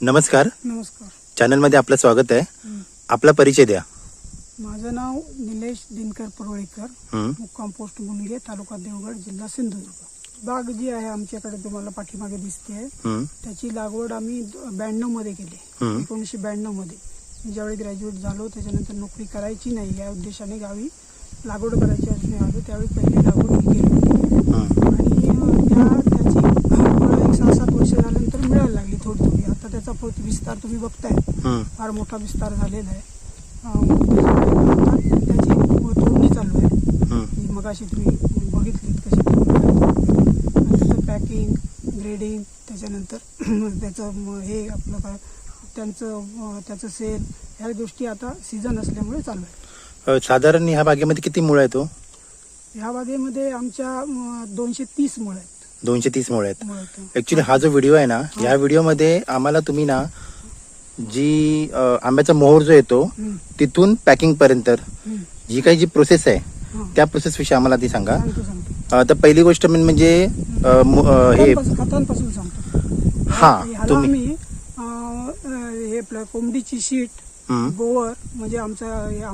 नमस्कार. नमस्कार. चॅनलमध्ये आपलं स्वागत आहे. आपला परिचय द्या. माझं नाव निलेश दिनकर परवळीकर, मुक्काम पोस्ट मुनगे, तालुका देवगड, जिल्हा सिंधुदुर्ग. बाग जी आहे आमच्याकडे तुम्हाला पाठीमागे दिसते त्याची लागवड आम्ही 92 मध्ये केली. 1992 मध्ये मी ज्यावेळी ग्रॅज्युएट झालो त्याच्यानंतर नोकरी करायची नाही या उद्देशाने गावी लागवड करायची असणे आलो त्यावेळी पहिली लागवड केली आणि त्याची फळं 6-7 वर्ष झाल्यानंतर मिळायला लागली थोडी. आता त्याचा विस्तार तुम्ही बघताय, फार मोठा विस्तार झालेला आहे. त्याची तोडणी चालू आहे. मगाशी तुम्ही बघितली कशी त्याचं पॅकिंग, ग्रेडिंग, त्याच्यानंतर त्याचं हे आपलं काय त्याचं सेल, ह्या गोष्टी आता सीझन असल्यामुळे चालू आहे. साधारण ह्या बागेमध्ये किती मुळ आहेत? ह्या बागेमध्ये आमच्या 230 मुळ आहेत. 230 मुळ आहेत. ऍक्च्युली हा जो व्हिडिओ आहे ना, या व्हिडिओमध्ये आम्हाला तुम्ही ना जी आंब्याचा मोहर जो येतो तिथून पॅकिंग पर्यंत जी काही जी प्रोसेस आहे त्या प्रोसेस विषयी आम्हाला ती सांगा. तर पहिली गोष्ट म्हणजे हे खतांपासून सांगतो. हा तुम्ही हे कोंबडीची शीट, गोवर म्हणजे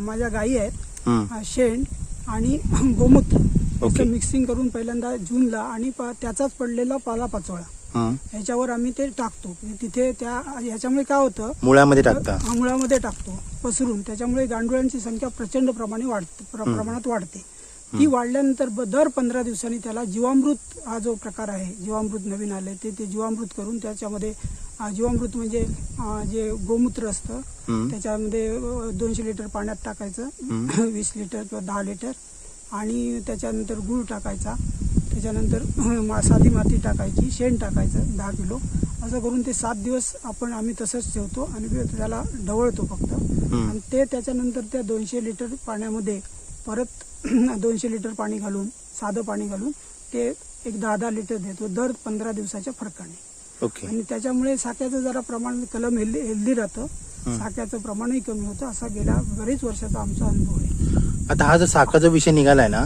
माझ्या गायी आहेत, शेण आणि गोमूत्र मिक्सिंग करून पहिल्यांदा जूनला आणि त्याचाच पडलेला पालापाचोळा ह्याच्यावर आम्ही ते टाकतो. तिथे ह्याच्यामुळे काय होतं, मुळामध्ये टाकता, मुळामध्ये टाकतो पसरून. त्याच्यामुळे गांडुळांची संख्या प्रचंड प्रमाणात वाढते. ती वाढल्यानंतर दर 15 दिवसांनी त्याला जीवामृत हा जो प्रकार आहे, जीवामृत नवीन आले ते जीवामृत करून त्याच्यामध्ये जीवामृत म्हणजे जे गोमूत्र असतं त्याच्यामध्ये 200 लिटर पाण्यात टाकायचं, 20 लिटर किंवा 10 लिटर, आणि त्याच्यानंतर गूळ टाकायचा, त्याच्यानंतर साधी माती टाकायची, शेण टाकायचं 10 किलो, असं करून ते 7 दिवस आम्ही तसंच ठेवतो आणि त्याला ढवळतो फक्त. आणि ते त्याच्यानंतर त्या 200 लिटर पाण्यामध्ये परत 200 लिटर पाणी घालून, साधं पाणी घालून ते एक 10-10 लिटर देतो दर 15 दिवसाच्या फरकाने. आणि त्याच्यामुळे साख्याचं जरा प्रमाण, कलम हेल्दी राहतं, साख्याचं प्रमाणही कमी होतं. असा गेल्या बरेच वर्षाचा आमचा अनुभव आहे. आता हा जो साखाचा विषय निघालाय ना,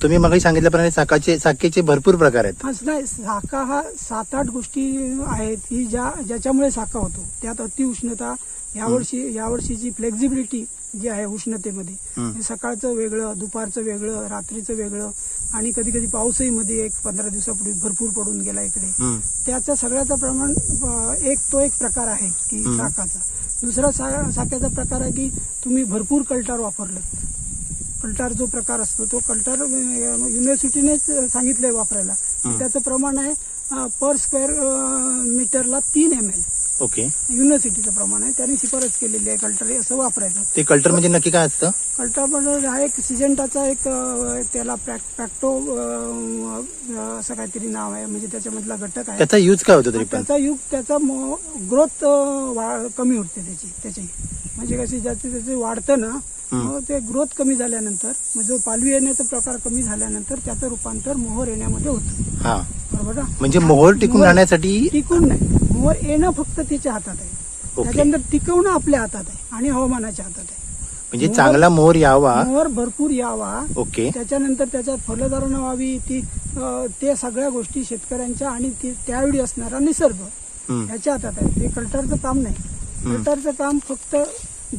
तुम्ही मगाशी सांगितल्याप्रमाणे साखेचे भरपूर प्रकार आहेत. नाही, साखा हा 7-8 गोष्टी आहेत की ज्याच्यामुळे साखा होतो. त्यात अतिउष्णता, यावर्षीची फ्लेक्झिबिलिटी जी आहे उष्णतेमध्ये, सकाळचं वेगळं, दुपारचं वेगळं, रात्रीचं वेगळं, आणि कधी कधी पाऊसही मध्ये 15 दिवसापूर्वी भरपूर पडून गेला इकडे. त्याचा सगळ्याचा प्रमाण तो एक प्रकार आहे की साखाचा. दुसरा साख्याचा प्रकार आहे की तुम्ही भरपूर कल्टार वापरलं. कल्टार जो प्रकार असतो तो कल्टार युनिव्हर्सिटीनेच सांगितलंय वापरायला. त्याचं प्रमाण आहे पर स्क्वेअर मीटरला 3 ml. युनिव्हर्सिटीचं प्रमाण आहे, त्यांनी शिफारस केलेली आहे कल्टर असं वापरायचं. ते कल्टर म्हणजे नक्की काय असतं? कल्टर म्हणजे हा एक सिजेंटाचा एक त्याला प्रॅक्टो असं काहीतरी नाव आहे, म्हणजे त्याच्यामधला घटक आहे. त्याचा यूज काय होतो? त्याचा ग्रोथ कमी होते त्याची म्हणजे कशी त्याचे वाढतं ना, मग ते ग्रोथ कमी झाल्यानंतर, जो पालवी येण्याचा प्रकार कमी झाल्यानंतर त्याचं रूपांतर मोहर येण्यामध्ये होतं. बरोबर ना? म्हणजे मोहर टिकून राहण्यासाठी, टिकून नाही, मोहर येणं फक्त त्याच्या हातात आहे. त्याच्यानंतर टिकवणं आपल्या हातात आहे आणि हवामानाच्या हातात आहे. म्हणजे चांगला मोहर यावा, मोहर भरपूर यावा, त्याच्यानंतर त्याच्यात फलधारणा व्हावी, ते सगळ्या गोष्टी शेतकऱ्यांच्या आणि त्यावेळी असणारा निसर्ग ह्याच्या हातात आहे. ते कल्टरचं काम नाही. कल्टरचं काम फक्त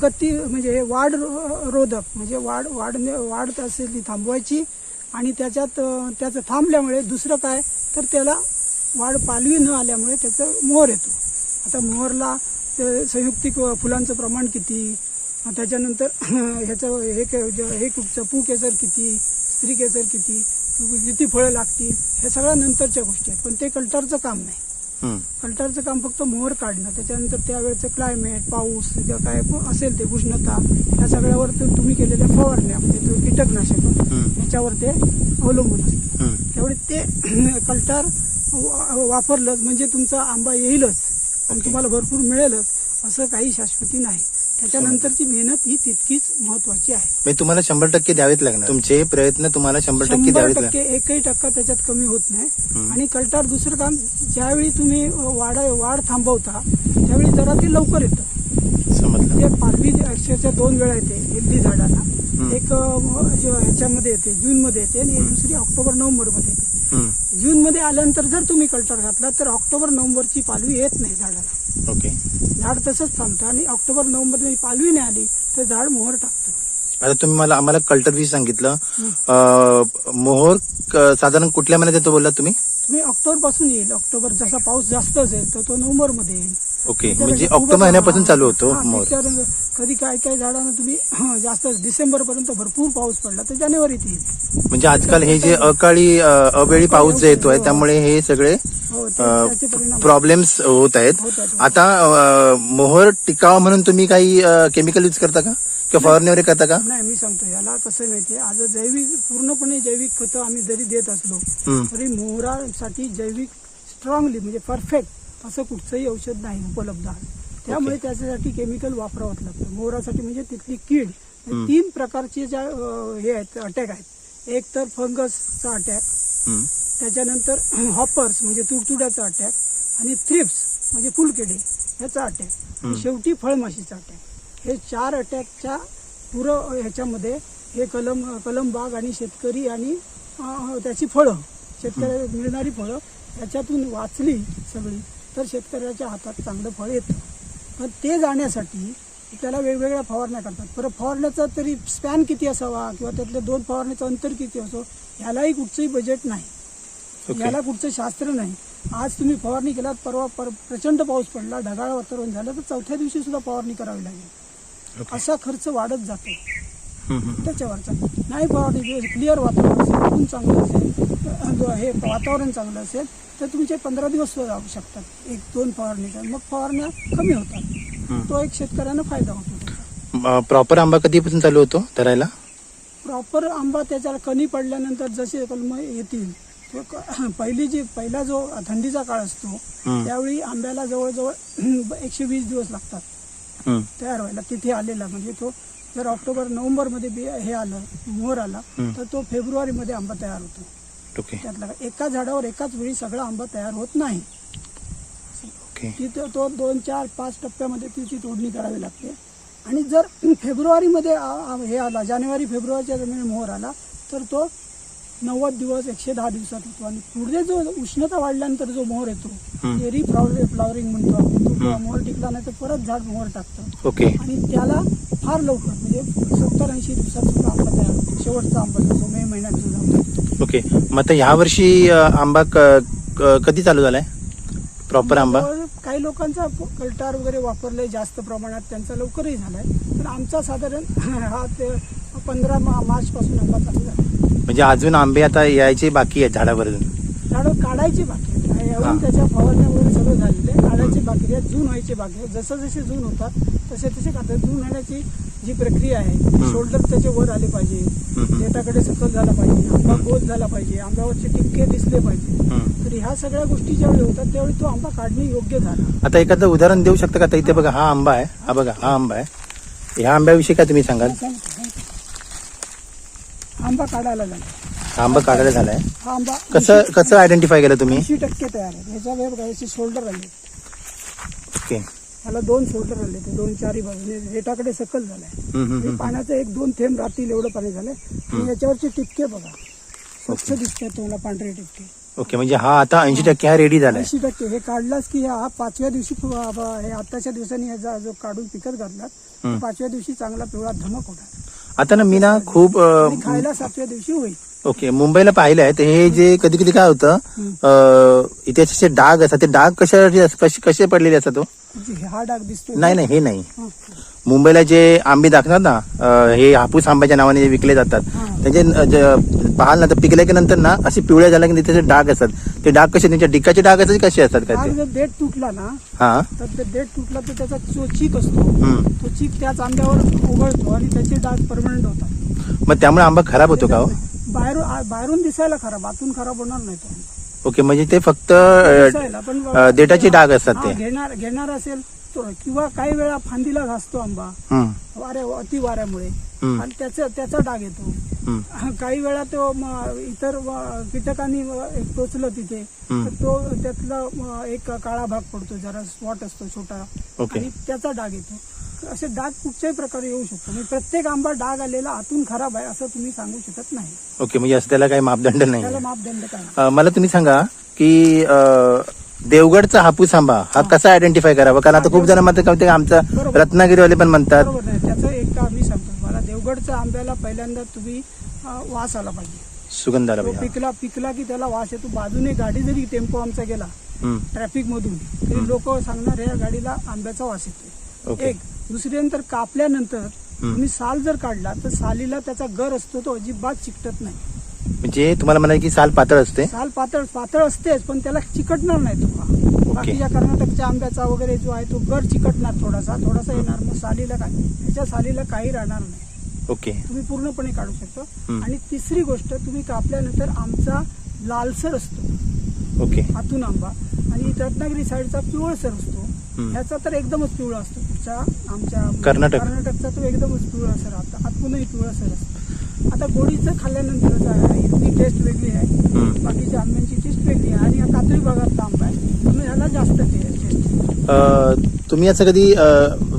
गती म्हणजे वाढ रोधक, म्हणजे वाढ असेल ती थांबवायची, आणि त्याचं थांबल्यामुळे दुसरं काय तर त्याला वाढ पालवी न आल्यामुळे त्याचं मोहर येतो. आता मोहरला संयुक्तिक फुलांचं प्रमाण किती, त्याच्यानंतर ह्याचं हे चपू केसर किती, स्त्री केसर किती फळं लागतील, हे सगळ्या नंतरच्या गोष्टी आहेत. पण ते कल्टरचं काम नाही. कल्टरचं काम फक्त मोहर काढणं, त्याच्यानंतर त्यावेळेचं क्लायमेट, पाऊस काय असेल ते, उष्णता, या सगळ्यावर तुम्ही केलेल्या फवारण्या म्हणजे कीटकनाशक ह्याच्यावर ते अवलंबून असतं. त्यामुळे ते कल्टर वापरलं म्हणजे तुमचा आंबा येईलच आणि तुम्हाला भरपूर मिळेलच असं काही शाश्वती नाही. त्याच्यानंतरची मेहनत ही तितकीच महत्वाची आहे. तुम्हाला 100% द्यावेच लागणार. तुमचे प्रयत्न तुम्हाला 100% द्यावेच लागणार. 1% त्याच्यात कमी होत नाही. आणि कल्टार दुसरं काम, ज्यावेळी तुम्ही वाढ थांबवता त्यावेळी जरा ते लवकर येतं. ते पालवी अक्षरशः 2 वेळा येते हेल्दी झाडाला. एक ह्याच्यामध्ये येते, जूनमध्ये येते, आणि दुसरी ऑक्टोबर-नोव्हेंबर मध्ये येते. जून मध्ये आल्यानंतर जर तुम्ही कल्टर घातला तर ऑक्टोबर-नोव्हेंबरची पालवी येत नाही झाडाला. ओके. झाड तसंच थांबतं आणि ऑक्टोबर नोव्हेंबर पालवी नाही आली तर झाड मोहर टाकतं. आता तुम्ही आम्हाला कल्टर विषयी सांगितलं. मोहर साधारण कुठल्या महिन्यात येतो बोलला तुम्ही? तुम्ही ऑक्टोबर पासून येईल. ऑक्टोबर जसा पाऊस जास्त असेल तर तो नोव्हेंबर मध्ये येईल. ओके. म्हणजे ऑक्टोबर महिन्यापासून चालू होतो मोहर. त्याच्यावर कधी काय झाडांना तुम्ही जास्त डिसेंबर पर्यंत भरपूर पाऊस पडला तर जानेवारीत येईल. म्हणजे आजकाल हे जे अवेळी पाऊस जे येतोय त्यामुळे हे सगळे त्याचे परिणाम प्रॉब्लेम्स होत आहेत. होतात. आता मोहर टिकावं म्हणून तुम्ही काही केमिकल यूज करता का किंवा फवारणी वगैरे करता का? नाही, मी सांगतो याला कसं आहे माहितीये, आज पूर्णपणे जैविक खतं आम्ही जरी देत असलो तरी मोहरासाठी जैविक स्ट्रॉंगली म्हणजे परफेक्ट असं कुठचंही औषध नाही उपलब्ध आहे. त्यामुळे त्याच्यासाठी केमिकल वापरावंच लागतं. मोहरासाठी म्हणजे तिथली कीड 3 प्रकारचे ज्या हे आहेत अटॅक आहेत. एक तर फंगसचा अटॅक, त्याच्यानंतर हॉपर्स म्हणजे तुडतुड्याचा अटॅक आणि थ्रिप्स म्हणजे फुलकिडे याचा अटॅक, शेवटी फळमाशीचा अटॅक. हे 4 अटॅकच्या ह्याच्यामध्ये हे कलम बाग आणि शेतकरी आणि त्याची फळं, शेतकऱ्याला मिळणारी फळं याच्यातून वाचली सगळी तर शेतकऱ्याच्या हातात चांगलं फळ येतं. पण ते जाण्यासाठी त्याला वेगवेगळ्या फवारण्या करतात. परत फवारण्याचा तरी स्पॅन किती असावा किंवा त्यातल्या 2 फवारण्याचं अंतर किती असो ह्यालाही कुठचंही बजेट नाही, याला कुठचं शास्त्र नाही. आज तुम्ही फवारणी केलात, परवा प्रचंड पाऊस पडला, ढगाळ वातावरण झालं तर 4थ्या दिवशी सुद्धा फवारणी करावी लागेल. असा खर्च वाढत जातो त्याच्यावरचा. नाही फवारणी क्लिअर वातावरण असेल, ऊन चांगलं असेल, हे वातावरण चांगलं असेल तर तुमचे 15 दिवस जाऊ शकतात 1-2 फवारणीचा. मग फवारण्या कमी होतात. तो एक शेतकऱ्यांना फायदा होतो. प्रॉपर आंबा कधीपासून चालू होतो धरायला? प्रॉपर आंबा त्याच्याला कणी पडल्यानंतर जसे कलम येतील, पहिला जो थंडीचा काळ असतो त्यावेळी आंब्याला जवळजवळ 120 दिवस लागतात तयार व्हायला. तिथे आलेला म्हणजे तो जर ऑक्टोबर नोव्हेंबर मध्ये हे आलं मोहर आला तर तो फेब्रुवारी मध्ये आंबा तयार होतो. त्यातला एका झाडावर एकाच वेळी सगळा आंबा तयार होत नाही. तिथे तो 2-4-5 टप्प्यामध्ये तिची तोडणी करावी लागते. आणि जर फेब्रुवारीमध्ये हे आला, जानेवारी फेब्रुवारीच्या दरम्यान मोहर आला तर तो 90 दिवस 110 दिवसात होतो. आणि पुढे जो उष्णता वाढल्यानंतर जो मोहर येतो ते फ्लॉवरिंग म्हणतो आपण. तो मोहर टिकला नाही तर परत झाड मोहर टाकतं. आणि त्याला फार लवकर म्हणजे 70-80 दिवसात सुद्धा आंबा तयार होतो. शेवटचा आंबा जो मे महिन्यात सुद्धा. ओके. मग आता ह्या वर्षी आंबा कधी चालू झालाय प्रॉपर आंबा? काही लोकांचा कल्टार वगैरे वापरले जास्त प्रमाणात, त्यांचा लवकरही झालाय. पण आमचा साधारण हा 15 मार्च पासून आंबा चालू झाला. म्हणजे अजून आंबे आता यायचे बाकी आहेत झाडावरून? झाडं काढायची बाकी आहे. अजून त्याच्या फवारण्या वगैरे सगळं झालेलं आहे. काढायची बाकी आहे, जून व्हायचे बाकी आहे. जसे जून होतात तसे काढतात. जून होण्याची जी प्रक्रिया आहे, शोल्डर त्याचे वर आले पाहिजे, देठाकडे सकल झाला पाहिजे, आंबा गोल झाला पाहिजे, आंब्यावरचे टिपके दिसले पाहिजे. तर ह्या सगळ्या गोष्टी ज्यावेळी होतात त्यावेळी तो आंबा काढणे योग्य झाला. आता एखादं उदाहरण देऊ शकता का? आता इथे बघा, हा आंबा आहे, हा बघा हा आंबा आहे. ह्या आंब्याविषयी काय तुम्ही सांगाल? आंबा काढायला झाला. आंबा काढायला झालाय. हा आंबा कसं आयडेंटिफाय केलं तुम्ही? 80% तयार आहे. ह्याच्या वेळ बघा, याचे शोल्डर आले. ओके. ह्याला 2 शोल्डर आले, ते 2-4 बाजूने रेटाकडे सकल झालाय. पाण्याचं 1-2 थेंब राहतील एवढं पाणी झालंय. आणि याच्यावरचे टिपके बघा, स्वच्छ दिसतात तुम्हाला पांढरे टिपके. ओके. म्हणजे हा आता 80% हा रेडी झालाय. 80% हे काढलाच की हा 5व्या दिवशी हे आताच्या दिवसांनी याचा जो काढून पिकत घातलात 5व्या दिवशी चांगला पिवळा धमक होणार. आता ना मी ना खूप खायला 7व्या दिवशी होईल. ओके. मुंबईला पाहिलं आहे हे जे कधी कधी काय होतं, इथे असे डाग असतात, ते डाग कसे पडलेले असतात? तो हा डाग दिसतो? नाही, हे नाही. मुंबईला जे आंबे दाखवतात ना, हे हापूस आंब्याच्या नावाने विकले जातात, त्याचे पाहाल ना तर पिकल्याच्या नंतर ना असे पिवळ्या झाल्या की त्याचे डाग असतात. ते डाग कसे, त्यांच्या डिकाचे डाग असतात कसे असतात काय ते? जर देठ तुटला ना, तर देठ तुटला तर त्याचा जो चीक असतो तो चीक त्याच आंब्यावर उघडतो आणि त्याचे डाग परमनंट होतात. मग त्यामुळे आंबा खराब होतो का हो? बाहेरून दिसायला खराब, आतून खराब होणार नाही तो. ओके. म्हणजे ते फक्त देठाचे डाग असतात ते? घेणार असेल किंवा काही वेळा फांदीला घासतो आंबा अति वाऱ्यामुळे आणि त्याचा डाग येतो. काही वेळा तो इतर कीटकांनी टोचलं तिथे तर तो त्यातला एक काळा भाग पडतो, जरा स्पॉट असतो छोटा आणि त्याचा डाग येतो. असे डाग कुठच्याही प्रकारे येऊ शकतो. म्हणजे प्रत्येक आंबा डाग आलेला आतून खराब आहे असं तुम्ही सांगू शकत नाही. ओके. म्हणजे असं त्याला काही मापदंड नाही? त्याला मापदंड काय? मला तुम्ही सांगा की देवगडचा हापूस आंबा हा कसा आयडेंटिफाय करावा? कारण आता खूप जण म्हणतात का ते आमचा बरोबर. रत्नागिरीवाले पण म्हणतात. बरोबर नाही, त्याचं एक मी सांगतो तुम्हाला. देवगडच्या आंब्याला पहिल्यांदा तुम्ही वास आला पाहिजे. सुगंध आला तो पाहिजे. पिकला की त्याला वास येतो. बाजूने गाडी जरी टेम्पो आमचा गेला हम्म. ट्रॅफिक मधून तरी लोक सांगणार या गाडीला आंब्याचा वास येतो. ओके. एक दुसऱ्यानंतर कापल्यानंतर तुम्ही साल जर काढला तर सालीला त्याचा गर असतो, तो अजिबात चिकटत नाही. म्हणजे तुम्हाला म्हणाय की साल पातळ असते. साल पातळ असतेच, पण त्याला चिकटणार नाही तुम्हाला. बाकीच्या कर्नाटकच्या आंब्याचा वगैरे जो आहे तो गर चिकटणार, थोडासा येणार. मग सालीला काय, त्याच्या सालीला काही राहणार नाही. ओके. तुम्ही पूर्णपणे काढू शकतो. आणि तिसरी गोष्ट, तुम्ही कापल्यानंतर आमचा लालसर असतो ओके. आतून आंबा, आणि रत्नागिरी साईडचा पिवळसर असतो. ह्याचा तर एकदमच पिवळा असतो. पुढच्या आमच्या कर्नाटकचा तो एकदमच पिवळसर असतो, आतूनही पिवळसर असतो. आता गोडीचं खाल्ल्यानंतर इथली टेस्ट वेगळी आहे, बाकीच्या आंब्यांची टेस्ट वेगळी आहे, आणि हा कातळी भागातला आंबा आहे, त्यामुळे ह्याला जास्त टेस्ट. तुम्ही असं कधी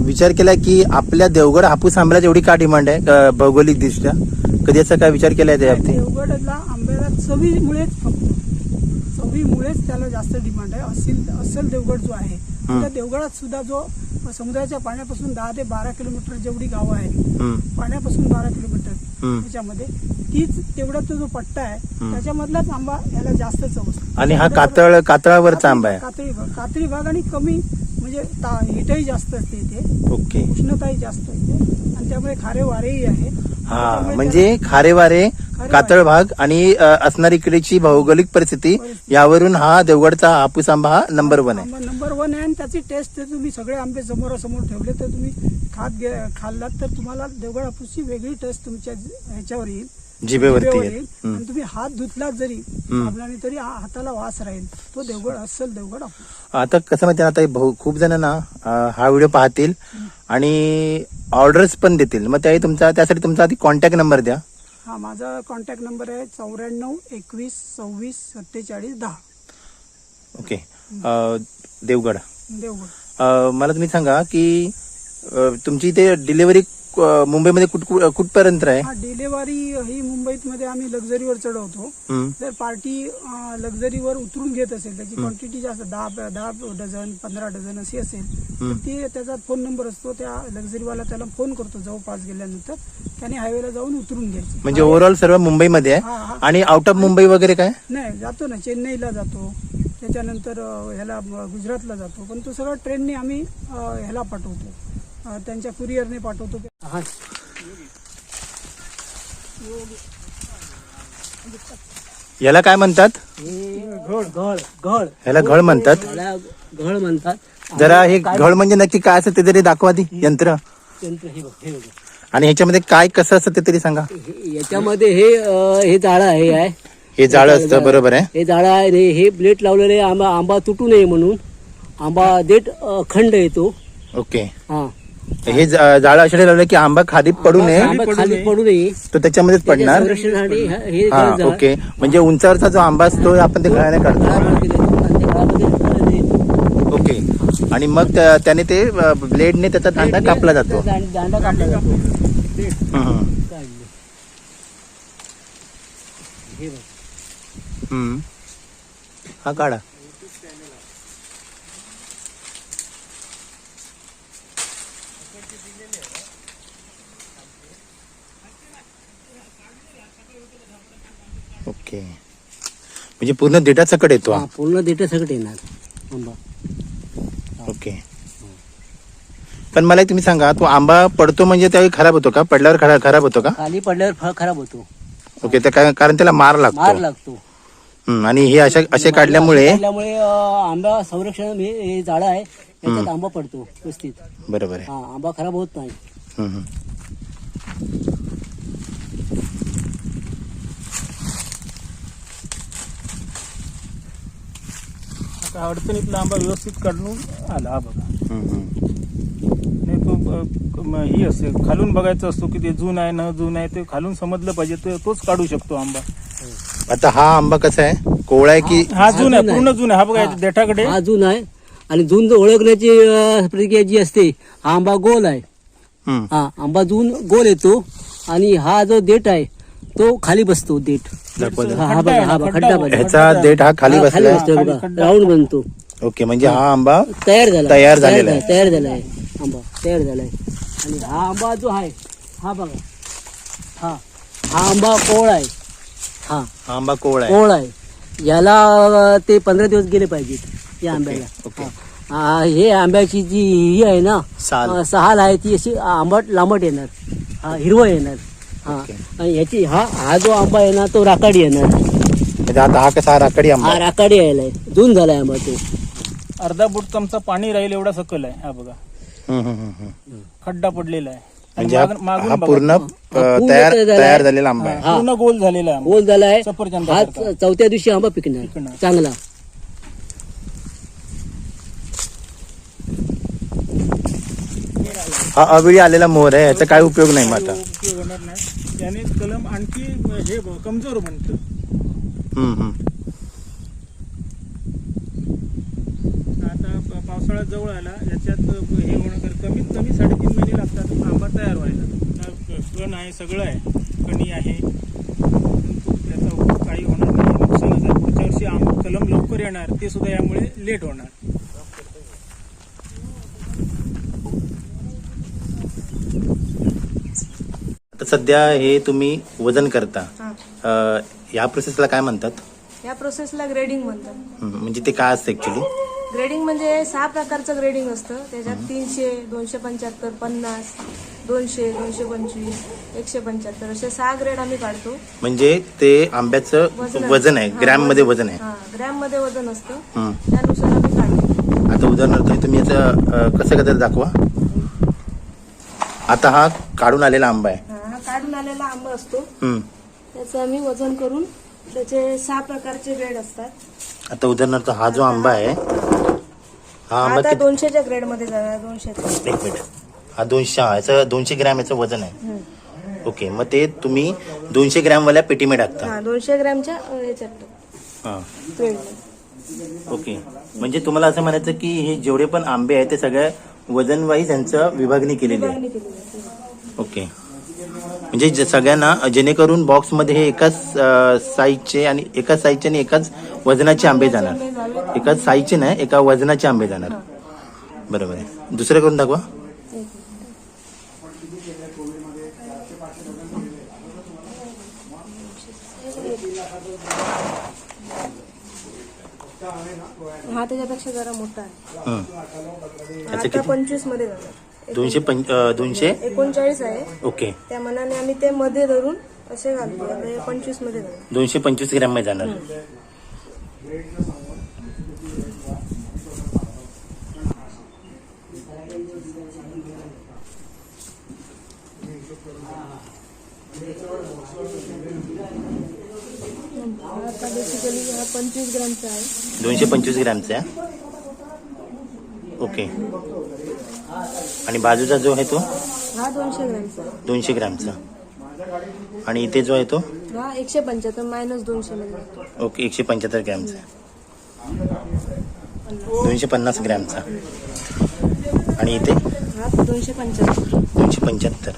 विचार केला की आपल्या देवगड हापूस आंब्याला एवढी का डिमांड आहे भौगोलिक दृष्ट्या? कधी असा काय विचार केलाय त्या बाबतीत? देवगडला आंब्याला चवीमुळेच त्याला जास्त डिमांड आहे. अस्सल देवगड जो आहे, त्या देवगडात सुद्धा जो समुद्राच्या पाण्यापासून 10 ते 12 किलोमीटर जेवढी गावं आहेत, पाण्यापासून 12 किलोमीटर त्याच्यामध्ये, तेवढा तो जो पट्टा आहे त्याच्यामधलाच आंबा याला जास्त चव असतो. आणि हा कातळावरचा आंबा आहे. कातळी भाग आणि कमी म्हणजे हिटही जास्त असते इथे. ओके. उष्णताही जास्त असते, आणि त्यामुळे खारे वारेही आहे. हा, म्हणजे खारे वारे, कातळ भाग आणि असणारी इकडेची भौगोलिक परिस्थिती यावरून हा देवगडचा हापूस आंबा हा नंबर 1 आहे. नंबर 1 आहे. आणि त्याची टेस्ट तुम्ही सगळे आंबे समोरासमोर ठेवले तर तुम्ही खाल्लात तर तुम्हाला देवगड हापूसची वेगळी टेस्ट तुमच्या ह्याच्यावर येईल, जिभेवरती येईल. आणि तुम्ही हात धुतलात जरी साबणाने तरी हाताला वास राहील. तो देवगड अस्सल देवगड हापूस. आता कसं माहिती आता खूप जण ना हा व्हिडिओ पाहतील आणि ऑर्डर्स पण देतील. मग त्यासाठी तुमचा आधी कॉन्टॅक्ट नंबर द्या. हा, माझा कॉन्टॅक्ट नंबर आहे 94 21 26 47 10. ओके. देवगड. देवगड. मला तुम्ही सांगा की तुमची इथे डिलिव्हरी मुंबईमध्ये कुठपर्यंत आहे? हा, डिलिव्हरी ही मुंबईत मध्ये आम्ही लक्झरीवर चढवतो. जर पार्टी लक्झरीवर उतरून घेत असेल, त्याची क्वांटिटी जास्त 10 डझन 15 डझन अशी असेल तर ती त्याचा फोन नंबर असतो, त्या लक्झरीवाला त्याला फोन करतो. जवळपास गेल्यानंतर त्याने हायवेला जाऊन उतरून घ्यायचं. म्हणजे ओव्हरऑल सर्व मुंबईमध्ये आहे. आणि आउट ऑफ मुंबई वगैरे काय नाही? जातो ना, चेन्नईला जातो, त्याच्यानंतर ह्याला गुजरातला जातो, पण तो सगळं ट्रेनने आम्ही ह्याला पाठवतो, त्यांच्या कुरिअरने पाठवतो. याला काय म्हणतात? ह्याला घळ म्हणतात. घळ म्हणतात. जरा हे घळ म्हणजे नक्की काय असतं ते तरी दाखवा आधी. यंत्र. आणि ह्याच्यामध्ये काय कसं असतं ते तरी सांगा. याच्यामध्ये हे जाळं आहे. हे जाळं असतं, बरोबर आहे. हे जाळं आहे. हे प्लेट लावलेले आंबा तुटू नये म्हणून. आंबा देठ खंड येतो. ओके. हा, हे जाळं अशा लावलं की आंबा खाली पडू नये, खाली पडू नये, तो त्याच्यामध्येच पडणार. संरक्षणासाठी हे हा, ओके. म्हणजे उंचावरचा जो आंबा असतो आपण ते घळाने काढतो. ओके. आणि मग त्याने ते ब्लेडने त्याचा दांडा कापला जातो. दांडा कापला जातो. हा काढा. ओके. म्हणजे पूर्ण देठासकट येतो. पूर्ण देठासकट येणार आंबा. ओके. पण मला तुम्ही सांगा, तो आंबा पडतो म्हणजे त्यावेळी खराब होतो का? पडल्यावर खराब होतो का? खाली पडल्यावर फळ खराब होतो. ओके. कारण त्याला मार लागतो. आणि हे असे काढल्यामुळे आंबा संरक्षण हे झाड आहे, याच्यात आंबा पडतो व्यवस्थित. बरोबर आहे. आंबा खराब होत नाही. अडचणीतला आंबा व्यवस्थित काढून आला. हा बघा, नाही तो ही असते, खालून बघायचं असतो की ते जून आहे न जून आहे, ते खालून समजलं पाहिजे, तोच काढू शकतो आंबा. आता हा आंबा कसा आहे? कोवळा आहे की? हा जून आहे, पूर्ण जून आहे. हा बघा देठाकडे हा जून आहे. आणि जून ओळखण्याची प्रक्रिया जी असते, हा आंबा गोल आहे. हा आंबा जून गोल येतो. आणि हा जो देठ आहे तो खाली बसतो. देठ दाखवा. हा बघा, हा खड्डा बघा. ह्याचा देठ हा खाली बसला. राऊंड बनतो. ओके, म्हणजे हा आंबा तयार झाला तयार झालेला आहे. तयार झाला आहे आंबा तयार झाला आहे. आणि हा आंबा जो आहे हा बघा हा हा आंबा कोवळा आहे. हा हा आंबा कोवळा आहे. कोवळा आहे. याला ते 15 दिवस गेले पाहिजेत या आंब्याला. ओके. हे आंब्याची जी ही आहे ना साल. सहाल आहे ती अशी आंबट लांबट येणार. हा हिरवं येणार. हा ओके. आणि ह्याची हा जो आंबा आहे ना तो राकाडी येणार. म्हणजे आता हा कसा राकडी आंबा हा आहे. राकाडी यायलाय जून झालाय आंबा तो. अर्धा बुट चमचा पाणी राहील एवढा सकल आहे. हा बघा खड्डा पडलेला आहे. आणि म्हणजे मागून हा बघा. पूर्ण पूर्ण तयार तयार तयार झालेला आंबा आहे. हा. पूर्ण गोल झालेला आहे. गोल झालाय. सफरचंदासारखा. हा चौथ्या दिवशी आंबा पिकणार पिकणार. चांगला. हा अवेळी आलेला मोहर आहे, याचा काय उपयोग नाही मग आता. उपयोग होणार नाही. त्याने कलम आणखी हे कमजोर बनतं. आता पावसाळा जवळ आला याच्यात हे होणं कमीत कमी 3.5 महिने लागतात आंबा तयार व्हायला. कण आहे सगळं आहे, कणी आहे, परंतु त्याचा उपयोग काही होणार नाही. नुकसानच आहे. पुढच्या वर्षी कलम लवकर येणार ते सुद्धा यामुळे लेट होणार. आता सध्या हे तुम्ही वजन करता, या प्रोसेसला काय म्हणतात? या प्रोसेसला ग्रेडिंग म्हणतात. म्हणजे ते काय असतं ऍक्च्युली? ग्रेडिंग म्हणजे 6 प्रकारचं ग्रेडिंग असतं. त्याच्यात 300, 275, 50, 200, 225, 175 असे 6 ग्रेड आम्ही काढतो. म्हणजे ते आंब्याचं वजन आहे, ग्रॅम मध्ये वजन आहे. ग्रॅम मध्ये वजन असतं, हम्म. त्यानुसार आम्ही काढतो. आता उदाहरणार्थ तुम्ही याचं कसं कसं दाखवा. आता हा काढून आलेला आंबा आहे. हा काढून आलेला आंबा असतो, हम्म. त्याचं आम्ही वजन करून त्याचे 6 प्रकारचे ग्रेड असतात. आता उदाहरणार्थ हा जो आंबा आहे, हा आंबा आता किती? 200च्या ग्रेड मध्ये जाणार. 200. एक मिनिट. हा 200, याचं 200 ग्रॅम याचं वजन आहे. ओके, मग ते तुम्ही 200 ग्रॅम वाल्या पेटीमध्ये टाकता. 200 ग्रॅमच्या याच्यात हा. ग्रेड. ओके, म्हणजे तुम्हाला असं म्हणायचं की हे जेवढे पण आंबे आहेत ते सगळ्या वजन वाईज यांचं विभागणी केलेली आहे. ओके, म्हणजे सगळ्यांना जेणेकरून बॉक्समध्ये हे एकाच साईजचे आणि एकाच साईजचे आणि एकाच वजनाचे आंबे जाणार. एकाच साईजचे नाही, एका वजनाचे आंबे जाणार. बरोबर आहे. दुसरं करून दाखवा. हा त्याच्यापेक्षा जरा मोठा आहे. याचं आता किती? 25 मध्ये जाणार. 239 आहे. ओके, त्या मनाने आम्ही ते मध्ये धरून असे घालतो. आता हे 25 मध्ये जाणार. 225 ग्रॅम मध्ये जाणार. आता बेसिकली हा 25 ग्रामचा आहे. 225 ग्रॅमचा आहे. ओके, आणि बाजूचा जो आहे तो हा 200 ग्रामचा आहे. 200 ग्रॅमचा. आणि इथे जो आहे तो हा 175 मायनस 200 मध्ये जातो. ओके 175 ग्रॅमचा. 250 ग्रॅमचा. आणि इथे हा 275. 275.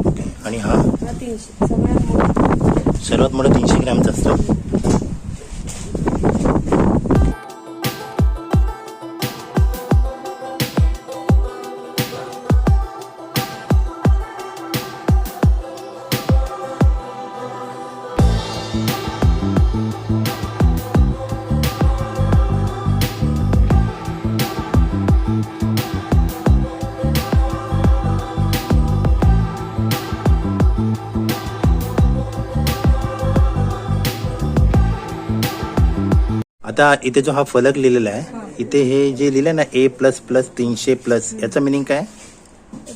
ओके, आणि हा हा 300. सगळ्यात मोठा. सर्वात मोठा 300 ग्रॅमचा असतो. आता इथे जो हा फलक लिहिलेला आहे, इथे हे जे लिहिलंय ना A++ 300+, याचा मिनिंग काय?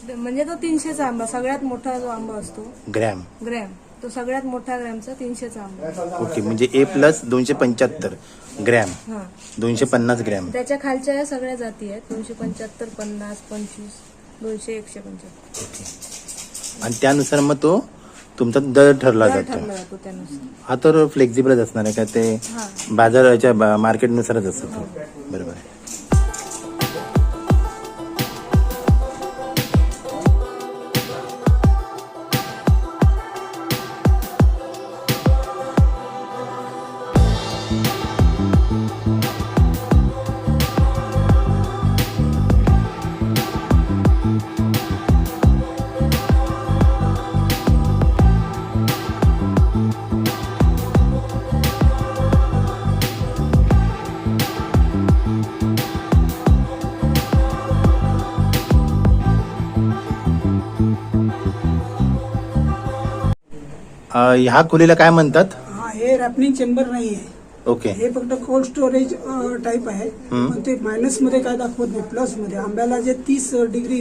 म्हणजे तो 300चा आंबा सगळ्यात मोठा जो आंबा असतो ग्रॅम. ग्रॅम, तो सगळ्यात मोठा ग्रॅमचा 300चा आंबा. ओके, म्हणजे A+ 275 ग्रॅम, हा 250 ग्रॅम. त्याच्या खालच्या या सगळ्या जाती आहेत. 275, 50, 25, 200, 175. ओके, आणि त्यानुसार मग तो तुमचा दर ठरला दर जातो. ठरला जातो त्यानुसार. हा तर फ्लेक्झिबलच असणार आहे का? ते हा. बाजाराच्या मार्केटनुसारच असतो तो. बरोबर आहे. ह्या खोलीला काय म्हणतात? हा, हे रॅपनिंग चेंबर नाही आहे. ओके. हे फक्त कोल्ड स्टोरेज टाईप आहे. पण ते मायनस मध्ये काय दाखवत नाही, प्लस मध्ये. आंब्याला जे 30 डिग्री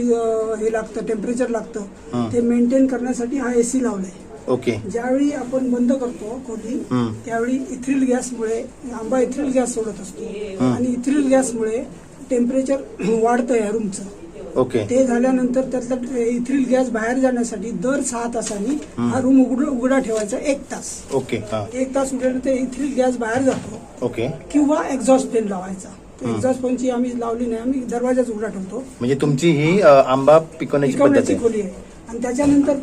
हे लागतं, टेम्परेचर लागतं, ते मेंटेन करण्यासाठी हा एसी लावलाय. ओके. ज्यावेळी आपण बंद करतो खोली, त्यावेळी इथ्रिल गॅसमुळे आंबा इथ्रिल गॅस सोडत असतो आणि इथ्रिल गॅसमुळे टेम्परेचर वाढतं या रूमचं. ओके. ते झाल्यानंतर त्यातला इथ्रिल गॅस बाहेर जाण्यासाठी दर 6 तासांनी हा रूम उघडा ठेवायचा 1 तास. ओके. 1 तास उघडल्यानंतर इथ्रिल गॅस बाहेर जातो. ओके. किंवा एक्झॉस्ट फॅन लावायचा. एक्झॉस्ट फॅनची आम्ही लावली नाही, आम्ही दरवाजाच उघडा ठेवतो. म्हणजे तुमची ही आंबा पिकवण्याची पद्धत पिकवण्याची आहे. खोली आहे. आणि त्याच्यानंतर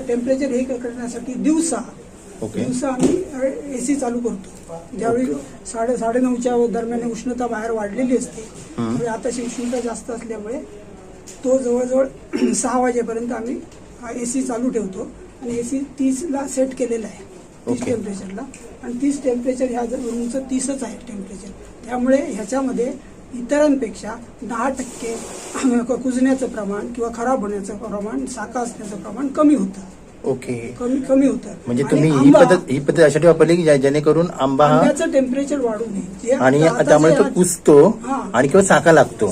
टेम्परेचर हे करण्यासाठी दिवसा आम्ही एसी चालू करतो. ज्यावेळी 9:30च्या दरम्यान उष्णता बाहेर वाढलेली असते, त्यावेळी आताची उष्णता जास्त असल्यामुळे तो जवळजवळ 6 वाजेपर्यंत आम्ही एसी चालू ठेवतो. आणि एसी 30ला सेट केलेला आहे, 30 टेम्परेचरला. आणि 30 टेम्परेचर ह्या रूमचं 30च आहे टेम्परेचर. त्यामुळे ह्याच्यामध्ये इतरांपेक्षा 10% कुजण्याचं प्रमाण किंवा खराब होण्याचं प्रमाण, साका असण्याचं प्रमाण कमी होतं. ओके. कमी होतं. म्हणजे आणि तुम्ही आंबा- ही पद्धत अशासाठी वापरली की जेणेकरून आंबा हा आंब्याचं टेम्परेचर वाढू नये. जे आणि आता त्यामुळे जे तो कुजतो हा. आणि किंवा साका लागतो.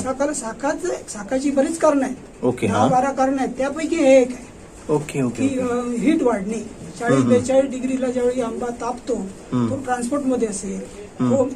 साकाची बरीच कारण आहेत. ओके. 10-12 कारण आहेत. त्यापैकी हे एक आहे ओके. ओके. की हीट वाढणे. 40-42 डिग्रीला ज्यावेळी आंबा तापतो, तो ट्रान्सपोर्टमध्ये असेल, तो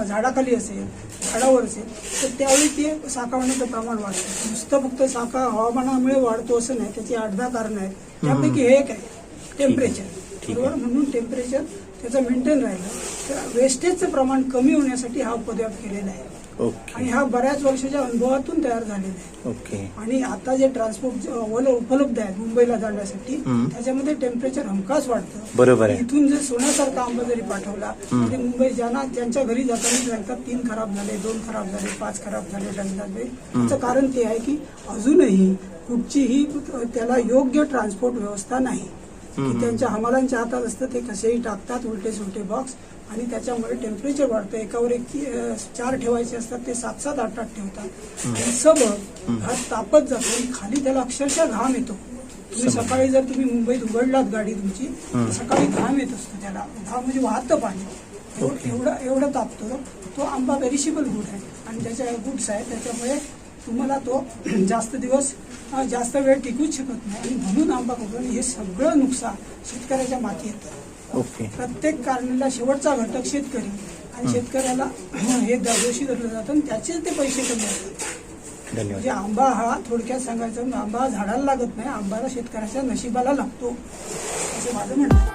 झाडाखाली असेल, झाडावर असेल, तर त्यावेळी ते साका होण्याचं प्रमाण वाढतं. नुसतं फक्त साका हवामानामुळे वाढतो असं नाही, त्याची 8-10 कारण आहेत. त्यापैकी हे एक आहे टेम्परेचर. बरोबर. म्हणून टेम्परेचर त्याचं मेंटेन राहिलं तर वेस्टेजचं प्रमाण कमी होण्यासाठी हा उपद्व्याप केलेला आहे. ओके. आणि हा बऱ्याच वर्षाच्या अनुभवातून तयार झालेला आहे. ओके. आणि आता जे ट्रान्सपोर्ट उपलब्ध आहेत मुंबईला जाण्यासाठी, त्याच्यामध्ये टेम्परेचर हमखास वाढतं. बरोबर आहे. इथून जर सोन्यासारखा आंबा जरी पाठवला तरी मुंबई ज्यांच्या घरी जाताना सांगतात 3 खराब झाले, 2 खराब झाले, 5 खराब झाले, 10 झाले. त्याचं कारण ते आहे की अजूनही कुठचीही त्याला योग्य ट्रान्सपोर्ट व्यवस्था नाही. की त्यांच्या हमालांच्या हातात असतं, ते कसेही टाकतात उलटे बॉक्स, आणि त्याच्यामुळे टेम्परेचर वाढतं. एकावर एक 4 ठेवायचे असतात, ते 7-7, 8-8 ठेवतात. आणि सबब हा तापत जातो आणि खाली त्याला अक्षरशः घाम येतो. तुम्ही सकाळी जर तुम्ही मुंबईत उघडलात गाडी तुमची, तर सकाळी घाम येत असतो. त्याला घाम म्हणजे वाहतं पाणी, एवढं तापतो. तो आंबा पेरिशिबल गुड आहे आणि त्याच्या गुड्स आहे, त्याच्यामुळे तुम्हाला तो जास्त वेळ टिकूच शकत नाही. आणि म्हणून आंबा कोकण हे सगळं नुकसान शेतकऱ्याच्या माती येतं. ओके. प्रत्येक कारणीला शेवटचा घटक शेतकरी, आणि शेतकऱ्याला हे दोषी धरलं जातं आणि त्याचेच ते पैसे कमी होतात. धन्यवाद. म्हणजे आंबा हा थोडक्यात सांगायचं, आंबा झाडाला लागत नाही, आंबाला शेतकऱ्याच्या नशिबाला लागतो, असं माझं म्हणणं आहे.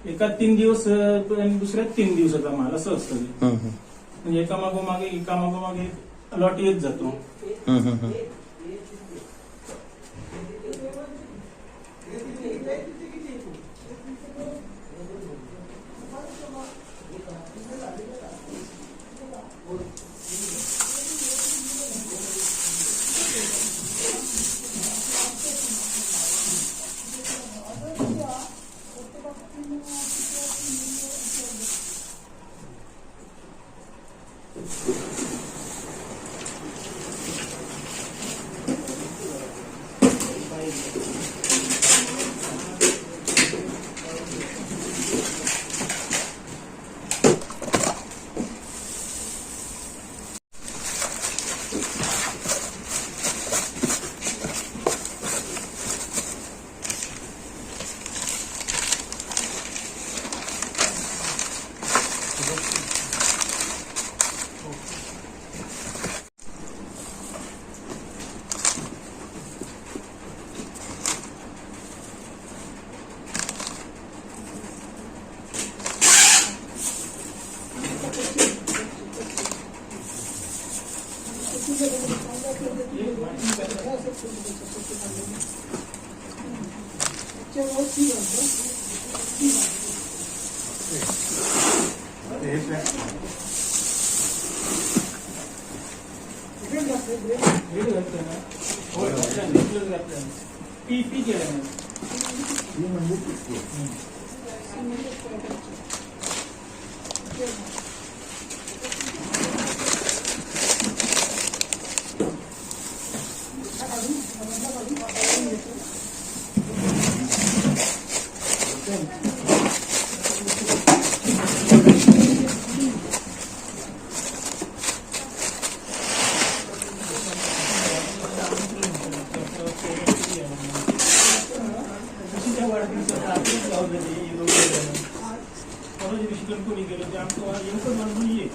एका 3 दिवस आणि दुसऱ्या 3 दिवसाचा माल असं असतं ते. हम्म, हम्म. म्हणजे एकामागोमागे लॉट येत जातो. हम्म, हम्म, हम्म. त्याच्यावर सी घालतो. ब्रेड घातले, ब्रेड. पी केलं कोणी केलं ते आमचं एवढं माणूस ये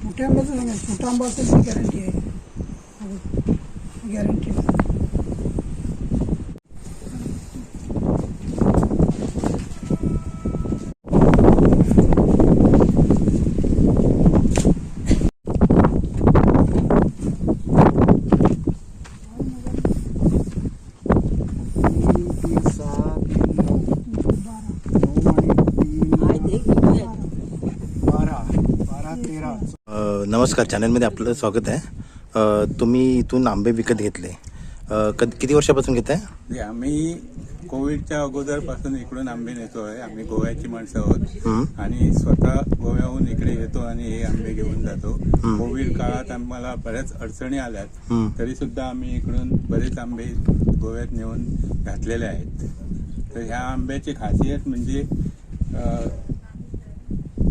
मोठ्या आंब्याचं सांगा, छोटा आंबा असेल ती गॅरंटी आहे. गॅरंटी नमस्कार, चॅनलमध्ये आपलं स्वागत आहे. तुम्ही इथून आंबे विकत घेतले, किती वर्षापासून घेताय? आम्ही कोविडच्या अगोदरपासून इकडून आंबे नेतो आहे. आम्ही गोव्याची माणसं आहोत आणि स्वतः गोव्याहून इकडे येतो आणि हे आंबे घेऊन जातो. कोविड काळात आम्हाला बऱ्याच अडचणी आल्यात, तरी सुद्धा आम्ही इकडून बरेच आंबे गोव्यात नेऊन घातलेले आहेत. तर ह्या आंब्याची खासियत म्हणजे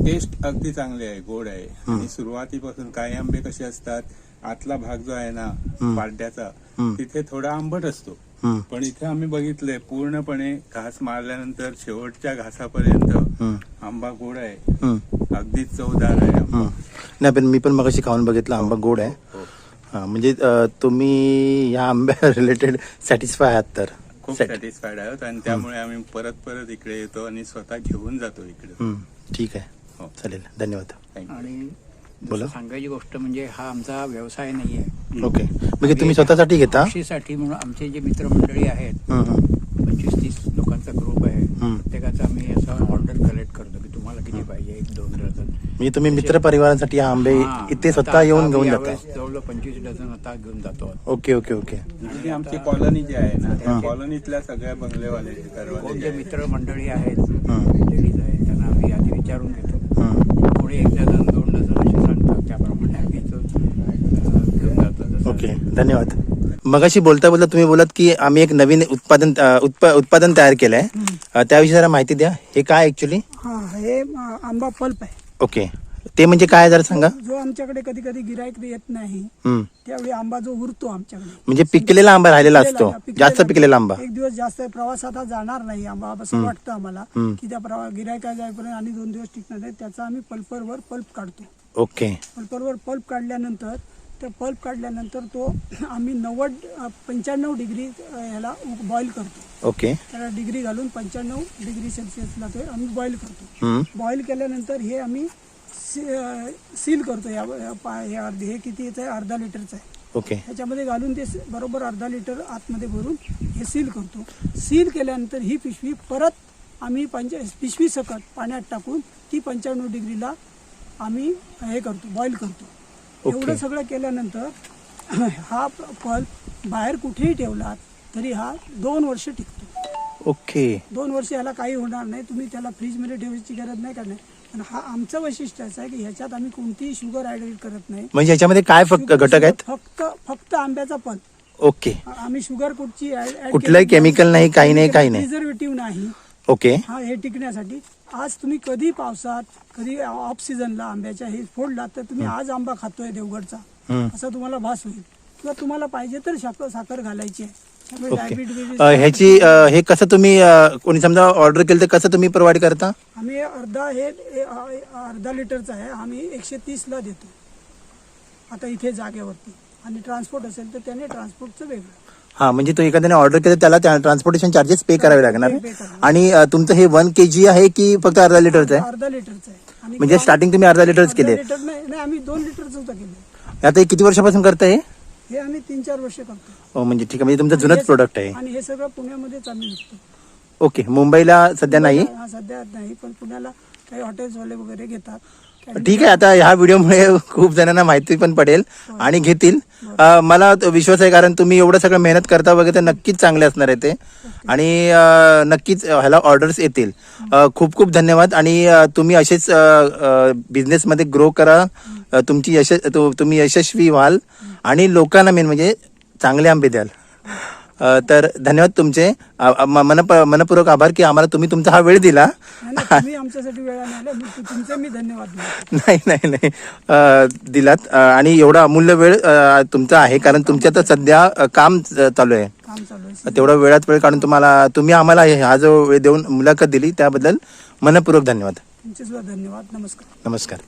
टेस्ट अगदी चांगली आहे, गोड आहे. आणि सुरुवातीपासून काही आंबे कसे असतात, आतला भाग जो आहे ना पाड्याचा, तिथे थोडा आंबट असतो. पण इथे आम्ही बघितलंय पूर्णपणे घास मारल्यानंतर शेवटच्या घासापर्यंत आंबा गोड आहे, अगदी चवदार आहे आंबा. नाही, पण मी पण मगाशी खाऊन बघितलं, आंबा गोड आहे. हा, म्हणजे तुम्ही या आंब्या रिलेटेड सॅटिस्फाय आहात? तर खूप सॅटिस्फाईड आहोत आणि त्यामुळे आम्ही परत परत इकडे येतो आणि स्वतः घेऊन जातो इकडे. ठीक आहे, चालेल, धन्यवाद. आणि बोला. सांगायची गोष्ट म्हणजे हा आमचा व्यवसाय नाहीये. ओके, म्हणजे तुम्ही स्वतःसाठी घेता? कृषीसाठी म्हणून आमचे जे मित्रमंडळी आहेत, 25-30 लोकांचा ग्रुप आहे. प्रत्येकाचा आम्ही असं ऑर्डर कलेक्ट करतो की तुम्हाला किती पाहिजे, 1-2 डझन. म्हणजे तुम्ही मित्र परिवारासाठी हा आंबे इथे स्वतः येऊन घेऊन जाता? जवळ 25 डझन आता घेऊन जातो. Okay okay okay. आणि आमची कॉलनी जी आहे ना, त्या कॉलनीतल्या सगळ्या बंगलेवाले कोण जे मित्रमंडळी आहेत, लेडीज आहेत, त्यांना आम्ही आधी विचारून घेतो. कोणी 1 डझन 2 डझन असे सांगतात, त्याप्रमाणे आम्ही घेऊन जातो. ओके, धन्यवाद. मगाशी बोलता बोलता तुम्ही बोलात की आम्ही एक नवीन उत्पादन तयार केलंय, त्याविषयी जरा माहिती द्या. हे काय ऍक्च्युली? हा, हे आंबा पल्प आहे. ओके, ते म्हणजे काय जरा सांगा. जो आमच्याकडे कधी कधी गिराईक येत नाही, त्यावेळी आंबा जो उरतो आमच्याकडे, म्हणजे पिकलेला आंबा राहिलेला असतो, जास्त पिकलेला आंबा. एक दिवस जास्त प्रवासात हा जाणार नाही आंबा, असं वाटतं आम्हाला की त्या गिरायका जाईपर्यंत आणि 2 दिवस टिकणार आहे. त्याचा आम्ही पल्परवर पल्प काढतो. ओके. पल्परवर पल्प काढल्यानंतर तो आम्ही 95 डिग्री याला बॉईल करतो. ओके. त्याला डिग्री घालून 95 डिग्री सेल्सिअसला ते आम्ही बॉईल करतो. बॉईल केल्यानंतर हे आम्ही सील करतो. हे किती आहे? अर्धा लिटरचं आहे. ओके. ह्याच्यामध्ये घालून ते बरोबर अर्धा लिटर आतमध्ये भरून हे सील करतो. सील केल्यानंतर ही पिशवी परत आम्ही पिशवी सकट पाण्यात टाकून ती 95 डिग्रीला आम्ही हे करतो, बॉईल करतो. एवढं सगळं केल्यानंतर हा पल्प बाहेर कुठेही ठेवला तरी हा 2 वर्ष टिकतो. ओके. 2 वर्ष याला काही होणार नाही. तुम्ही त्याला फ्रीजमध्ये ठेवायची गरज नाही करणार. आणि हा आमचं वैशिष्ट्य असं आहे की ह्याच्यात आम्ही कोणतीही शुगर ऍड करत नाही. म्हणजे याच्यामध्ये काय घटक आहेत? फक्त आंब्याचा पल्प. ओके. आम्ही शुगर कुठची कुठलंही केमिकल नाही, काही नाही, काही नाही, प्रिझर्वेटिव्ह नाही. ओके. हा, हे टिकण्यासाठी. आज तुम्ही कधी पावसात, कधी ऑफ सीझनला आंब्याच्या हे फोडला तर तुम्ही आज आंबा खातोय देवगडचा असं तुम्हाला भास होईल. किंवा तुम्हाला पाहिजे तर साखर घालायची आहे. त्यामुळे ओके. डायबिटीज ह्याची हे कसं तुम्ही कोणी समजा ऑर्डर केलं तर कसं तुम्ही प्रोव्हाइड करता? आम्ही अर्धा लिटरचा आहे, आम्ही 130ला देतो आता इथे जागेवरती, आणि ट्रान्सपोर्ट असेल तर त्याने ट्रान्सपोर्टचं वेगळं. हा, म्हणजे तो एखाद्याने ऑर्डर केलं त्याला ट्रान्सपोर्टेशन चार्जेस पे करावे लागणार. पे करावे. आणि तुमचं हे 1 kg आहे की फक्त अर्धा लिटरचं आहे? अर्धा लिटरचं आहे. आणि म्हणजे स्टार्टिंग तुम्ही अर्धा लिटरच केले. अर्धा लिटर नाही, आम्ही 2 लिटरचं होतं केलं. आता हे किती वर्षापासून करताय? हे आम्ही 3-4 वर्ष करतो. म्हणजे ठीक आहे, म्हणजे तुमचं जुनंच प्रोडक्ट आहे. आणि हे सगळं पुण्यामध्येच आम्ही विकतो. ओके. मुंबईला सध्या नाही? हा, सध्या नाही, पण पुण्याला काही हॉटेल्सवाले वगैरे घेतात. ठीक आहे. आता ह्या व्हिडिओमुळे खूप जणांना माहिती पण पडेल आणि घेतील. मला तो विश्वास आहे, कारण तुम्ही एवढं सगळं मेहनत करता वगैरे, तर नक्कीच चांगले असणार आहे ते, आणि नक्कीच ह्याला ऑर्डर्स येतील. खूप खूप धन्यवाद. आणि तुम्ही असेच बिझनेसमध्ये ग्रो करा, तुम्ही यशस्वी व्हाल आणि लोकांना मेन म्हणजे चांगले आंबे द्याल. तर धन्यवाद तुमचे, मनपूर्वक आभार की आम्हाला तुम्ही तुमचा हा वेळ दिला. तुम्ही आमच्यासाठी वेळाने आले, तुमचे मी धन्यवाद देतो. नाही दिलात, आणि एवढा अमूल्य वेळ तुमचा आहे, कारण तुमच्या तर सध्या काम चालू आहे. काम चालू आहे. तेवढा वेळात वेळ काढून तुम्ही आम्हाला हा जो वेळ देऊन मुलाखत दिली त्याबद्दल मनपूर्वक धन्यवाद. तुमचे सुद्धा धन्यवाद. नमस्कार. नमस्कार.